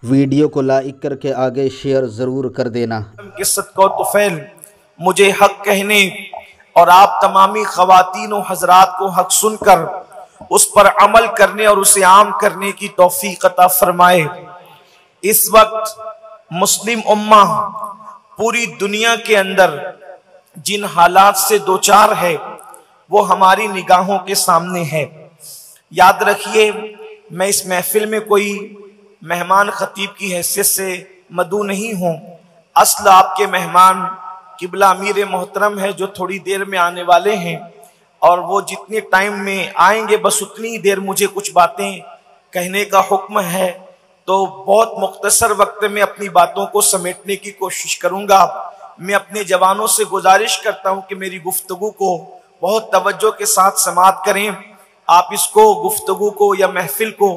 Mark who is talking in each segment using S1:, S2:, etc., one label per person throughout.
S1: Video को like करके आगे शेयर ज़रूर कर देना।
S2: किस्सत को तुफैल मुझे हक कहने और आप तमामी ख़वातीन व हज़रात को हक सुनकर उस पर अमल करने और उसे आम करने की तौफीक अता फरमाए। इस वक्त मुस्लिम उम्मा पूरी दुनिया के अंदर जिन हालात से दो चार है वो हमारी निगाहों के सामने है। याद रखिए, मैं इस महफिल में कोई मेहमान खतीब की हैसियत से मदऊ नहीं हूँ। असल आपके मेहमान किबला अमीर मोहतरम है जो थोड़ी देर में आने वाले हैं, और वो जितने टाइम में आएंगे बस उतनी ही देर मुझे कुछ बातें कहने का हुक्म है, तो बहुत मुख्तसर वक्त में अपनी बातों को समेटने की कोशिश करूँगा। मैं अपने जवानों से गुजारिश करता हूँ कि मेरी गुफ्तगू को बहुत तवज्जो के साथ समाअत करें। आप इसको गुफ्तगू को या महफिल को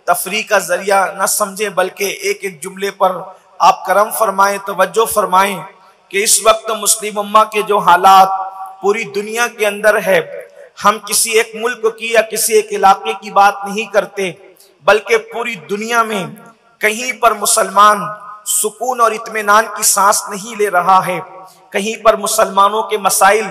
S2: तफरीह का जरिया न समझें, बल्कि एक एक जुमले पर आप करम फरमाएं, तवज्जो फरमाएं कि इस वक्त मुस्लिम उम्मा के जो हालात पूरी दुनिया के अंदर है, हम किसी एक मुल्क की या किसी एक इलाके की बात नहीं करते, बल्कि पूरी दुनिया में कहीं पर मुसलमान सुकून और इत्मीनान की सांस नहीं ले रहा है। कहीं पर मुसलमानों के मसाइल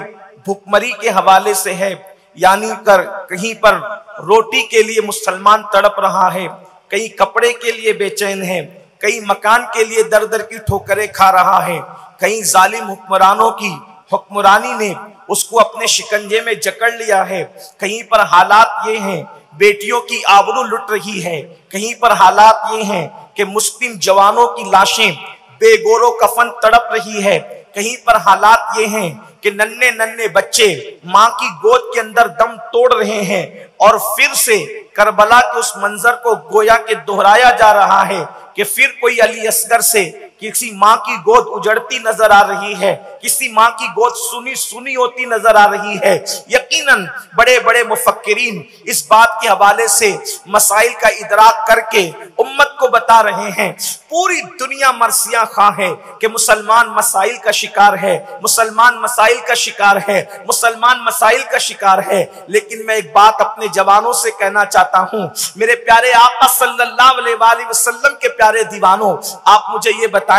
S2: भुखमरी के हवाले से है, यानी कहीं पर रोटी के लिए मुसलमान तड़प रहा है, कहीं कपड़े के लिए बेचैन है, कहीं मकान के लिए दर दर की ठोकरें खा रहा है, कहीं जालिम हुक्मरानों की हुक्मरानी ने उसको अपने शिकंजे में जकड़ लिया है। कहीं पर हालात ये हैं बेटियों की आबरू लुट रही है, कहीं पर हालात ये हैं कि मुस्लिम जवानों की लाशें बेगोरो कफन तड़प रही है, कहीं पर हालात ये हैं कि नन्हे नन्हे बच्चे माँ की गोद के अंदर दम तोड़ रहे हैं, और फिर से करबला के उस मंजर को गोया के दोहराया जा रहा है कि फिर कोई अली असगर से किसी माँ की गोद उजड़ती नजर आ रही है, किसी माँ की गोद सुनी सुनी होती नजर आ रही है। यकीनन बड़े बड़े मुफक्किरीन इस बात के हवाले से मसाइल का इदराक करके उम्मत को बता रहे हैं। पूरी दुनिया मरसिया खा है कि मुसलमान मसाइल का शिकार है, मुसलमान मसाइल का शिकार है, मुसलमान मसाइल का शिकार है। लेकिन मैं एक बात अपने जवानों से कहना चाहता हूँ, मेरे प्यारे आका सल्लल्लाहु अलैहि वसल्लम के प्यारे दीवानों, आप मुझे ये बताएं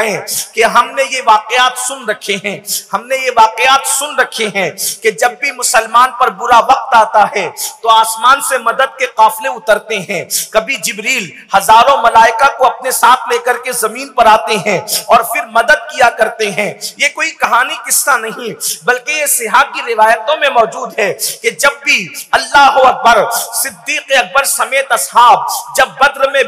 S2: कि हमने ये वाकयात सुन रखे हैं, हमने ये वाकयात सुन रखे हैं कि जब भी मुसलमान पर बुरा वक्त आता है तो आसमान से मदद के काफिले उतरते हैं। कभी जिब्रील हजारों मलाइका को अपने साथ लेकर के जमीन पर आते हैं और फिर मदद किया करते हैं। ये कोई कहानी किस्सा नहीं, बल्कि ये सिहा की रिवायतों में मौजूद है कि जब भी अल्लाह अकबर सिद्दीक अकबर समेत असहाब जब बद्र में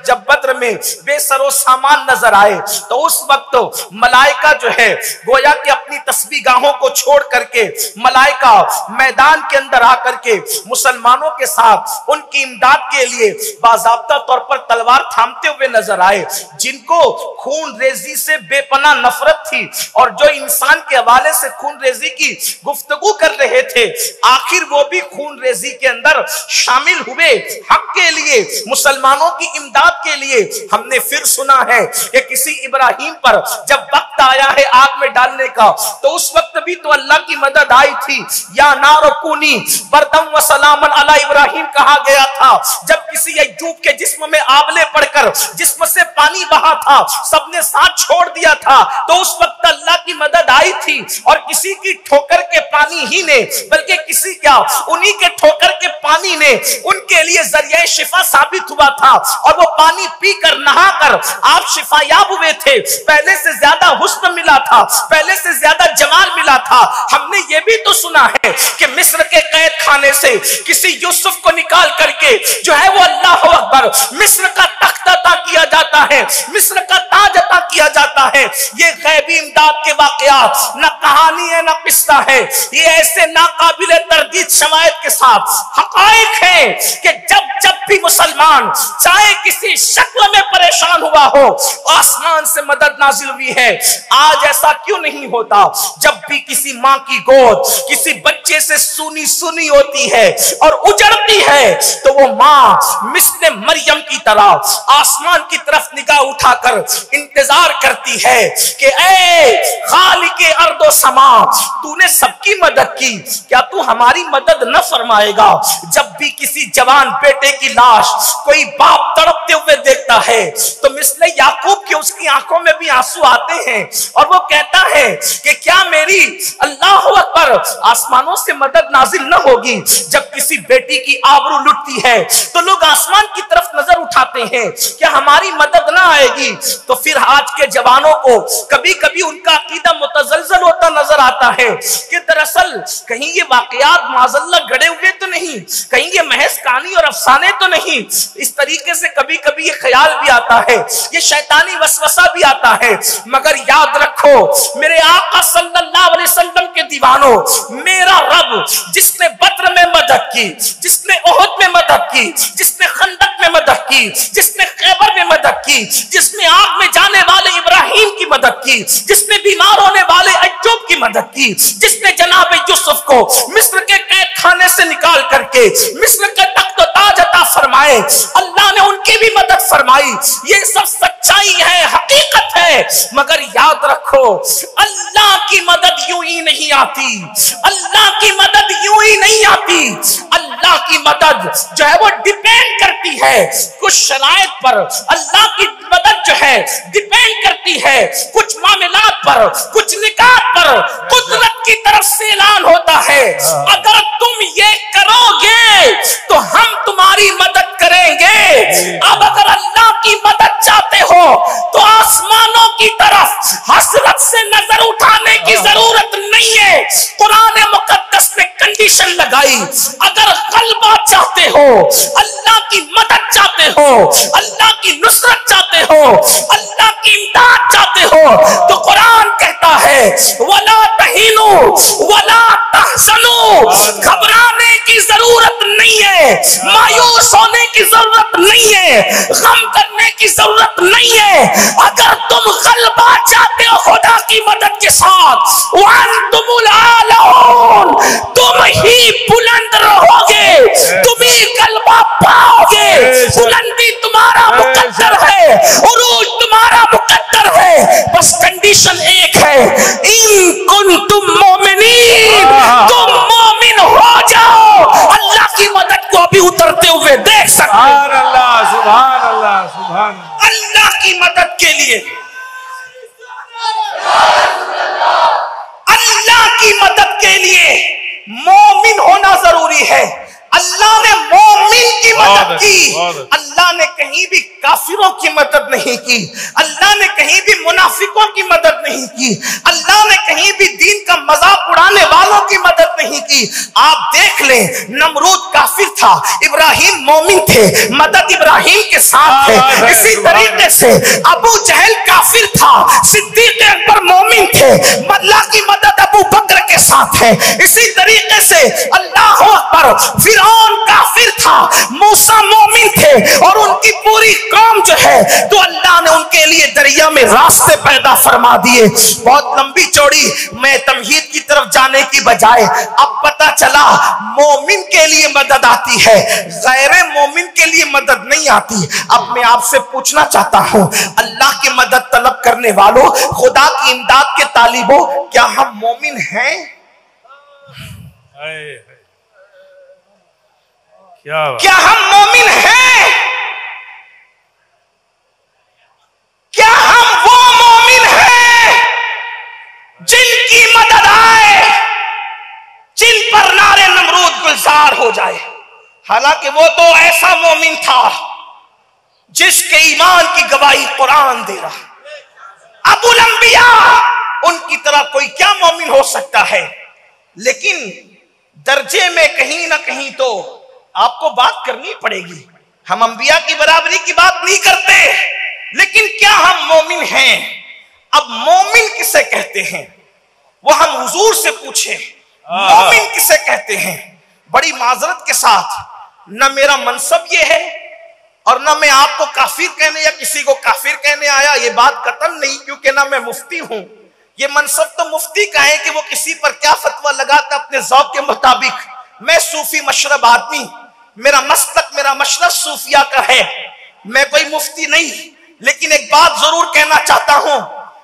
S2: जब बद्र में बेसरो सामान नजर आए तो उस वक्त मलाइका जो है गोया कि अपनी तस्बीगाहों को छोड़ करके मलाइका मैदान के अंदर आकर के मुसलमानों के साथ उनकी इमदाद के लिए बाज़ाब्ता तौर पर तलवार थामते हुए नजर आए। जिनको खून रेजी से बेपनाह नफरत थी और जो इंसान के हवाले से खून रेजी की गुफ्तगू कर रहे थे, आखिर वो भी खून रेजी के अंदर शामिल हुए हक के लिए, मुसलमानों की इमदाद के लिए। हमने फिर सुना है कि किसी इब्राहिम पर जब वक्त आया है आग में डालने का, तो उस वक्त भी तो अल्लाह की मदद आई थी। या नार कूनी बरदम व सलामन अला इब्राहिम कहा गया था। जब किसी अय्यूब के जिस्म में आबले पड़कर जिस्म से पानी बहा था, सबने साथ छोड़ दिया था, तो उस वक्त अल्लाह की मदद आई थी। और किसी की ठोकर के पानी ही ने, बल्कि किसी क्या उन्हीं के ठोकर के पानी ने उनके लिए जरिया शिफा साबित हुआ था, और वो पानी पीकर नहाकर आप शिफायाब हुए थे। पहले से ज्यादा हुस्न मिला था, पहले से ज्यादा जमाल मिला था। हमने ये भी तो सुना है कि मिस्र के कैद खाने से किसी यूसुफ को निकाल करके जो है वो अल्लाह अकबर मिस्र का तख्त अता किया जाता है, मिस्र का ताज अता किया जाता है। ये गैबी इमदाद के वाकयात न कहानी है न किस्सा है, ये ऐसे नाकाबिले तरदीद शवाहिद के साथ हकायक है कि जब जब भी मुसलमान चाहे किसी शक्ल में परेशान हुआ हो, आसमान से मदद नाजिल हुई है। आज ऐसा क्यों नहीं होता? जब भी किसी माँ की गोद किसी बच्चे से सुनी सुनी होती है और उजड़ती है, तो वो माँ मिस्ले मरियम की तरह आसमान की तरफ निगाह उठाकर इंतजार करती है कि ऐ खालिके अर्दो समा, तूने सबकी मदद की, क्या तू हमारी मदद न फरमाएगा? जब भी किसी जवान बेटे की लाश कोई बाप तड़पते हुए देखता है तो मिस्ले याकूब के उसकी आंखों में भी आंसू आते हैं और वो कहता है कि क्या मेरी अल्लाह अकबर आसमानों से मदद नाजिल न होगी? जब किसी बेटी की आबरू लुटती है तो लोग आसमान की तरफ नजर उठाते हैं, क्या हमारी मदद ना आएगी? तो फिर आज के जवानों को कभी कभी उनका अकीदा मुतजलजल होता नजर आता है कि दरअसल कहीं ये वाकयात माज़अल्लाह गड़े हुए तो नहीं, कहीं ये महज कहानी और अफसाने तो नहीं। इस तरीके से कभी कभी ये ख्याल भी आता है, ये शैतानी वसवसा भी आता है। मगर याद रखो मेरे आका सल्लल्लाहु अलैहि वसल्लम के दीवानों, मेरा रब जिसने बद्र में मदद की, जिसने ओहद में मदद की, जिसने खंदक में मदद की, जिसने खैबर में मदद की, जिसने आग में जाने वाले इब्राहिम की मदद की, जिसने बीमार होने वाले अय्यूब की मदद की, जिसने जनाब यूसुफ को मिस्र के कैद खाने से निकाल करके मिस्र के तख्त ताज अता फरमाए, अल्लाह ने उनकी भी मदद फरमाई। ये सब सच्चाई है, हकीकत है। मगर याद रखो अल्लाह की मदद यूं ही नहीं आती, अल्लाह की मदद यूं ही नहीं आती। अल्लाह की मदद जो है वो डिपेंड करती है कुछ शराइत पर। अल्लाह की मदद जो है डिपेंड करती है कुछ मामलात पर, कुछ निकात पर। कुदरत की तरफ से ऐलान होता है अगर तुम ये करोगे तो हम तुम्हारी मदद करेंगे। अब अगर अल्लाह की मदद चाहते हो तो आसमानों की तरफ हसरत से नजर उठाने की जरूरत नहीं है। कुरान मुकद्दस ने कंडीशन लगाई, अगर गलबा चाहते हो, अल्लाह की मदद चाहते हो, अल्लाह की नुसरत चाहते हो, अल्लाह की इमदाद चाहते हो, तो कुरान कहता है वला तहीनु वला तहज़नु, घबराने की जरूरत नहीं है, मायूस होने की जरूरत नहीं है, गम करने की जरूरत नहीं है। अगर तुम गलबा चाहते हो खुदा की मदद के साथ, वअंतुमुल आलऊन, तुम ही बुलंद रहोगे, तुम ही गलबा पाओगे। बुलंदी तुम्हारा मुकद्दर है, उरूज तुम्हारा मुकद्दर है। बस कंडीशन एक है, इन कुंतुम मोमिनीन, तुम मोमिन हो जाओ। अल्लाह की मदद को अभी उतरते हुए देख सकते हो।
S3: सुभान अल्लाह, सुभान
S2: अल्लाह की मदद के लिए, अल्लाह की मदद के लिए मोमिन होना जरूरी है। अल्लाह ने मोमिन की मदद की, अल्लाह ने कहीं भी काफिरों की मदद नहीं की, अल्लाह ने कहीं भी मुनाफिकों की मदद नहीं की, अल्लाह ने कहीं भी दीन का मजाक उड़ाने वालों की मदद नहीं की। आप देख लें, नमरूद काफिर था, इब्राहिम मोमिन थे, मदद इब्राहिम के साथ है। इसी तरीके से अबू जहल काफिर था, सिद्दीक अकबर मोमिन थे, अल्लाह की मदद अबू बकर के साथ है। इसी तरीके से अल्लाह अकबर, फिरौन काफिर था, मूसा मोमिन थे और उनकी पूरी कौम जो है तो अल्लाह ने उनके लिए दरिया में रास्ते पैदा फरमा दिए। बहुत लंबी चौड़ी मैं तमहीद की तरफ जाने की बजाय अब पता चला मोमिन के लिए मदद आती है, गैर मोमिन के लिए मदद नहीं आती। अब मैं आपसे पूछना चाहता हूं, अल्लाह की मदद तलब करने वालों, खुदा की इमदाद के तालिबों, क्या हम मोमिन हैं? क्या हम मोमिन हैं? क्या हम वो मोमिन हैं जिनकी मदद आए, जिन पर नारे नमरूद गुलजार हो जाए? हालांकि वो तो ऐसा मोमिन था जिसके ईमान की गवाही कुरान दे रहा। अबुल अंबिया, उनकी तरह कोई क्या मोमिन हो सकता है? लेकिन दर्जे में कहीं ना कहीं तो आपको बात करनी पड़ेगी। हम अंबिया की बराबरी की बात नहीं करते, लेकिन क्या हम मोमिन हैं? अब मोमिन किसे कहते हैं वो हम हुजूर से पूछे, मोमिन किसे कहते हैं? बड़ी माजरत के साथ, न मेरा मनसब ये है, और ना मैं आपको काफिर कहने या किसी को काफिर कहने आया, ये बात कतन नहीं, क्योंकि ना मैं मुफ्ती हूं। ये मनसब तो मुफ्ती का है कि वो किसी पर क्या फतवा लगाता अपने ज़ौक़ के मुताबिक। मैं सूफी मशरब आदमी, मेरा मसलक मेरा मशरब सूफिया का है, मैं कोई मुफ्ती नहीं। लेकिन एक बात जरूर कहना चाहता हूं,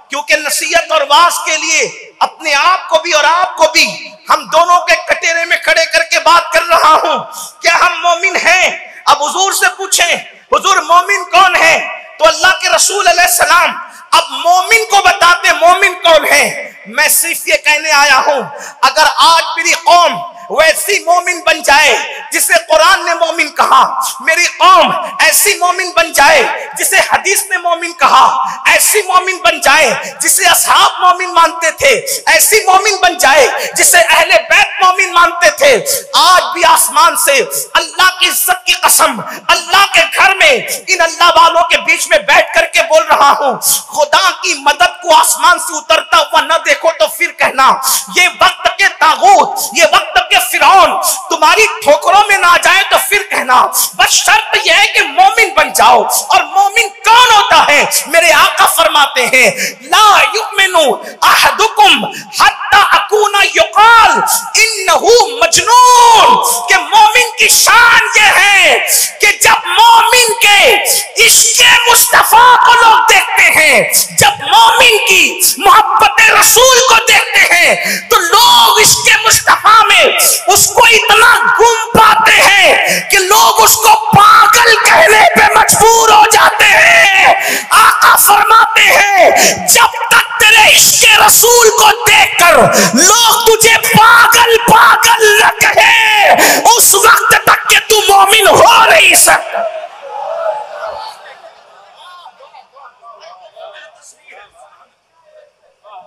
S2: क्योंकि नसीहत और वाज के लिए अपने आप को भी और आपको भी हम दोनों के कटेरे में खड़े करके बात कर रहा हूं। क्या हम मोमिन हैं? अब हुजूर से पूछें, हुजूर मोमिन कौन है? तो अल्लाह के रसूल अलैहिस्सलाम अब मोमिन को बताते मोमिन कौन है। मैं सिर्फ ये कहने आया हूं, अगर आज मेरी कौम वैसी मोमिन बन जाए जिसे कुरान ने मोमिन कहा, मेरी कौम ऐसी मोमिन बन जाए जिसे हदीस ने मोमिन कहा, ऐसी मोमिन बन जाए जिसे असहाब मोमिन मानते थे, ऐसी मोमिन बन जाए जिसे अहले बैत मोमिन मानते थे, आज भी आसमान से अल्लाह की इज्जत की कसम, अल्लाह के घर में इन अल्लाह वालों के बीच में बैठ करके बोल रहा हूं, खुदा की मदद को आसमान से उतरता हुआ न देखो तो फिर कहना ये वक्त के तागूत, ये वक्त के फिरौन तुम्हारी ठोकरों में ना जाए तो फिर कहना। बस शर्त यह है कि मोमिन बन जाओ। और मोमिन कौन होता है? मेरे आका फरमाते हैं, ला युमिनु अहदुकुम हत्ता अकूना युकाल इन्नहु मजनून। के मोमिन की शान यह है कि जब मोमिन के इश्क़े मुस्तफा को लोग देखते हैं, जब मोमिन की मोहब्बत रसूल को देखते हैं, तो लोग इश्क़े मुस्तफा में उसको इतना गुम पाते हैं कि लोग उसको पागल कहने पे मजबूर हो जाते हैं। आका फरमाते हैं, जब तक तेरे इश्क़े रसूल को देखकर लोग तुझे पागल पागल न कहे, उस वक्त तक के तू मोमिन हो नहीं सकता।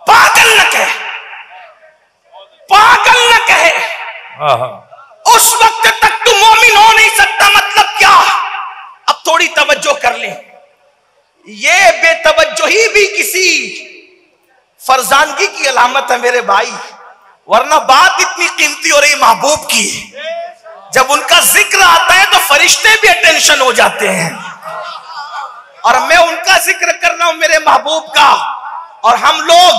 S2: पागल न कहे, पागल न कहे, उस वक्त तक तू मोमिन हो नहीं सकता। मतलब क्या? अब थोड़ी तवज्जो कर ले। ये बेतवज्जोही भी किसी फरजानगी की अलामत है मेरे भाई, वरना बात इतनी कीमती हो रही महबूब की, जब उनका जिक्र आता है तो फरिश्ते भी अटेंशन हो जाते हैं। और मैं उनका जिक्र कर रहा हूं, मेरे महबूब का, और हम लोग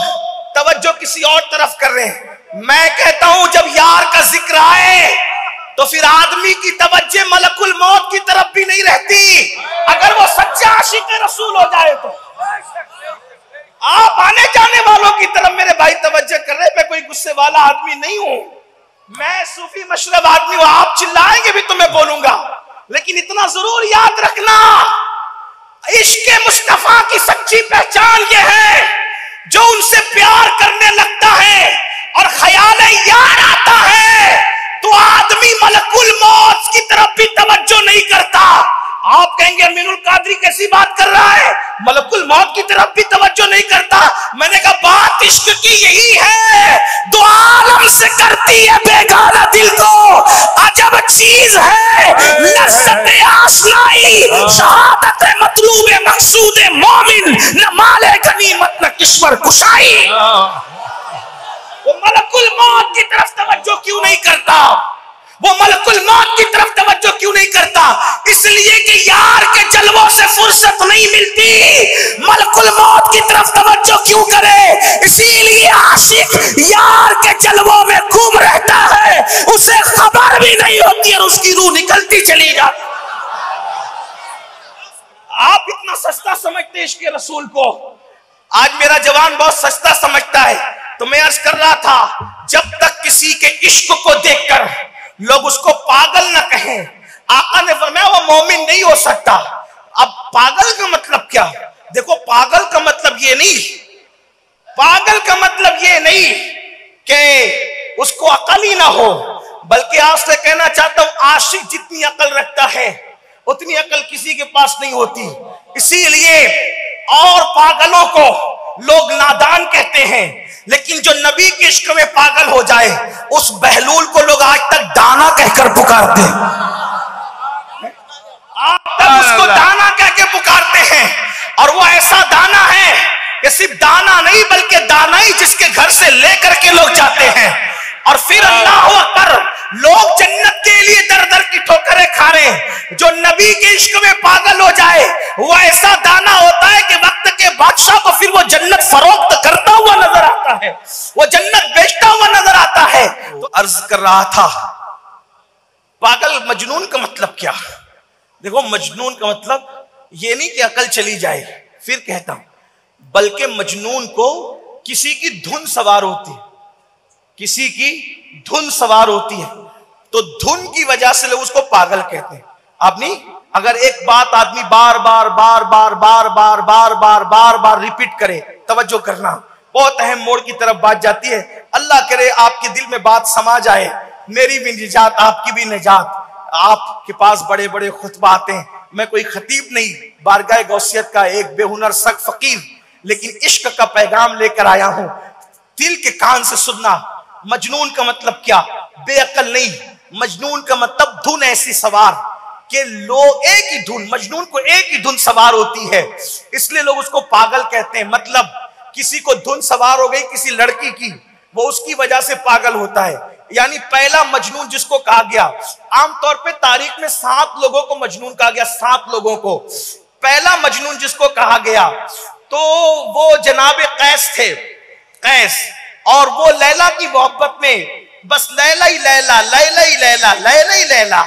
S2: तवज्जो किसी और तरफ कर रहे हैं। मैं कहता हूं, जब यार का जिक्र आए तो फिर आदमी की तवज्जो मलकुल मौत की तरफ भी नहीं रहती, अगर वो सच्चा आशिक रसूल हो जाए तो। आप आने जाने वालों की तरफ मेरे भाई तवज्जो कर रहे हैं। मैं कोई गुस्से वाला आदमी नहीं हूं, मैं सूफी मशरब आदमी हूं। आप चिल्लाएंगे भी तो मैं बोलूंगा, लेकिन इतना जरूर याद रखना, इश्क़े मुस्तफा की सच्ची पहचान यह है, जो उनसे प्यार करने लगता है और ख्याल यार आता है तो आदमी मलकुल मौत की तरफ भी तवज्जो नहीं करता। आप कहेंगे अमीनुल कादरी कैसी बात कर रहा है, मलकुल मौत की तरफ भी तवज्जो नहीं करता। मैंने कहा बात इश्क की यही है, दो आलम से करती है बेगाना दिल को अजब चीज है लज़्ज़त आशनाई, शहादत मतलूब मकसूद मोमिन, न माले गनीमत न किस्मत कुशाई। वो मलकुल मौत की तरफ तवज्जो क्यों नहीं करता? वो मलकुल मौत की तरफ तवज्जो क्यों नहीं करता? इसलिए कि यार के जलवों से फुर्सत नहीं मिलती। मलकुल मौत की तरफ तवज्जो क्यों करे? इसीलिए आशिक यार के जलवों में घूम रहता है, उसे खबर भी नहीं होती और उसकी रूह निकलती चली जाती। आप इतना सस्ता समझते इश्क़ रसूल को, आज मेरा जवान बहुत सस्ता समझता है। तो मैं अर्ज कर रहा था, जब तक किसी के इश्क को देखकर लोग उसको पागल न कहें, आका ने फरमाया वो मोमिन नहीं हो सकता। अब पागल का मतलब क्या? देखो, पागल का मतलब ये नहीं, पागल का मतलब ये नहीं कि उसको अकल ही ना हो, बल्कि आपसे कहना चाहता हूं, आशिक जितनी अकल रखता है उतनी अकल किसी के पास नहीं होती। इसीलिए और पागलों को लोग नादान कहते हैं, लेकिन जो नबी के इश्क में पागल हो जाए उस बहलूल को लोग आज तक दाना कहकर पुकारते हैं, आज तक उसको दाना कह के पुकारते हैं। और वो ऐसा दाना है कि सिर्फ दाना नहीं बल्कि दाना ही जिसके घर से लेकर के लोग जाते हैं। और फिर अल्लाह अकबर लोग जन्नत के लिए दर दर की ठोकरें खा रहे हैं। जो नबी के इश्क में पागल हो जाए वो ऐसा दाना होता है कि वक्त के बादशाह को फिर वो जन्नत फरोख्त करता हुआ नजर आता है, वो जन्नत बेचता हुआ नजर आता है। तो अर्ज कर रहा था पागल मजनून का मतलब क्या। देखो मजनून का मतलब ये नहीं कि अकल चली जाए, फिर कहता हूं, बल्कि मजनून को किसी की धुन सवार होती है, किसी की धुन सवार होती है, तो धुन की वजह से लोग उसको पागल कहते हैं। आप नहीं, अगर एक बात आदमी बार बार बार बार बार बार बार बार बार बार रिपीट करे, तवज्जो करना, बहुत अहम मोड़ की तरफ बात जाती है। अल्लाह करे आपके दिल में बात समा जाए, मेरी भी निजात आपकी भी निजात। आपके पास बड़े बड़े खुतबा आते हैं, मैं कोई खतीब नहीं, बारगाह गौसियत का एक बेहुनर सख्त फकीर, लेकिन इश्क का पैगाम लेकर आया हूं, दिल के कान से सुनना। मजनून का मतलब क्या, बेअकल नहीं, मजनून का मतलब धुन ऐसी सवार कि लोग एक ही धुन, मजनून को एक ही धुन सवार होती है, इसलिए लोग उसको पागल कहते हैं। मतलब किसी को धुन सवार हो गई किसी लड़की की, वो उसकी वजह से पागल होता है। यानी पहला मजनून जिसको कहा गया, आमतौर पे तारीख में 7 लोगों को मजनून कहा गया, 7 लोगों को। पहला मजनून जिसको कहा गया तो वो जनाबे कैस थे, कैस, और वो लैला की मोहब्बत में बस लैला ही लैला, लैला ही लैला, लैला ही लैला।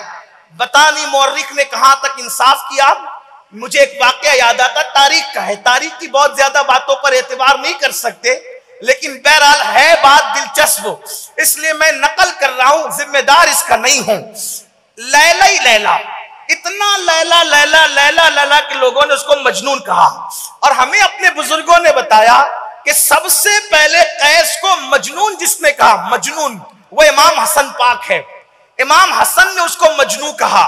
S2: बतानी मौर्रिख ने कहां तक इंसाफ किया। मुझे एक वाकया याद आता, तारीख का है, तारीख की बहुत ज्यादा बातों पर एतबार नहीं कर सकते, लेकिन बहरहाल है बात दिलचस्प, इसलिए मैं नकल कर रहा हूं, जिम्मेदार इसका नहीं हूं। लैला ही लैला, इतना लैला लैला लैला लैला के लोगों ने उसको मजनून कहा। और हमें अपने बुजुर्गों ने बताया कि सबसे पहले कैस को मजनून जिसने कहा, मजनून, वो इमाम हसन पाक है। इमाम हसन ने उसको मजनू कहा,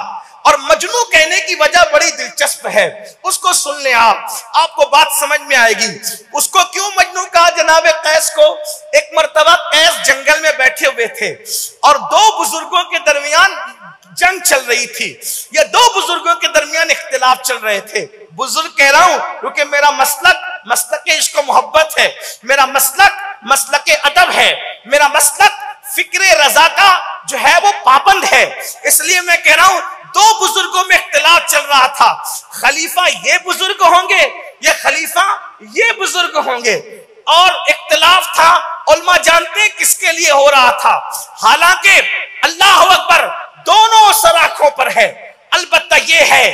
S2: और मजनू कहने की वजह बड़ी दिलचस्प है, उसको सुन ले आपको बात समझ में आएगी। उसको क्यों मजनू कहा जनाबे कैस को। एक मर्तबा कैस जंगल में बैठे हुए थे और 2 बुजुर्गों के दरमियान जंग चल रही थी, या 2 बुजुर्गों के दरमियान इख्तिलाफ चल रहे थे। बुजुर्ग कह रहा हूं क्योंकि मेरा मसलक मसलक इश्क मोहब्बत है, मेरा मसलक मसलक अदब है, मेरा मसलक फिक्रे रजा का जो है वो पाबंद है, इसलिए मैं कह रहा हूं 2 बुजुर्गों में इख्तिलाफ चल रहा था। खलीफा ये बुजुर्ग होंगे या खलीफा ये बुजुर्ग होंगे, और इख्तिलाफ था। उलमा जानते हैं किसके लिए हो रहा था, हालांकि अल्लाह अकबर दोनों सराखों पर है। अलबत्ता ये है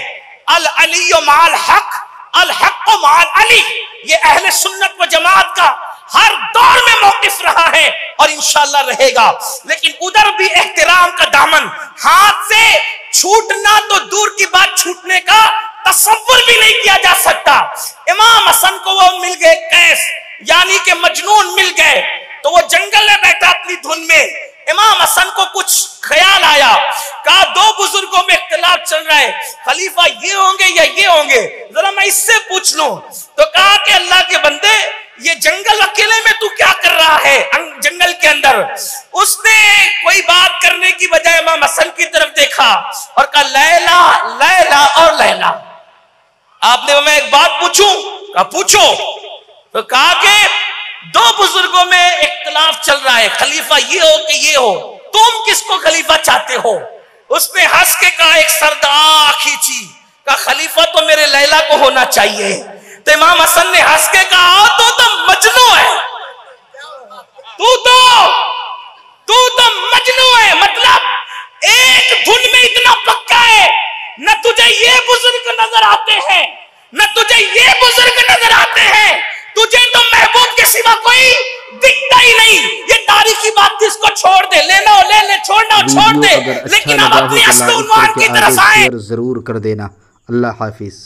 S2: अल अली माल हक, अल हक माल अली, ये अहले सुन्नत व जमात का हर दौर में मौकिफ रहा है और इंशाअल्लाह रहेगा। लेकिन उधर भी एहतराम का दामन हाथ से छूटना तो दूर की बात, छूटने का तसव्वुर भी नहीं किया जा सकता। इमाम हसन को वो मिल गए कैस, यानी कि मजनून मिल गए, तो वो जंगल में बैठा अपनी धुन में। इमाम हसन को कुछ ख्याल आया, कहा 2 बुजुर्गों में इख्तिलाफ चल रहा है, खलीफा ये होंगे या ये होंगे, जरा मैं इससे पूछ लूं। तो कहा कि अल्लाह के बंदे, ये जंगल अकेले में तू क्या कर रहा है जंगल के अंदर। उसने कोई बात करने की बजाय इमाम हसन की तरफ देखा और कहा लैला लैला और लैला। आपने मैं एक बात पूछूं, कहा पूछो। तो कहा कि 2 बुजुर्गों में इख्तिलाफ चल रहा है, खलीफा ये हो कि ये हो, तुम किसको खलीफा चाहते हो। उसने हंस के कहा, एक सरदार खींची, कहा खलीफा तो मेरे लैला को होना चाहिए। तो इमाम हसन ने हंस के कहा तो मजनू है, तू तो मजनू है। मतलब एक धुन में इतना पक्का है, न तुझे ये बुजुर्ग नजर आते हैं, न तुझे ये बुजुर्ग नजर आते हैं, तुझे तो महबूब के सिवा कोई दिखता ही नहीं। ये तारीखी बात थी, इसको छोड़ दे, लेना हो ले ले, छोड़ना हो छोड़ दे, लेकिन अब अपनी असली उन्वान की तरफ आए।
S1: जरूर कर देना। अल्लाह हाफिज।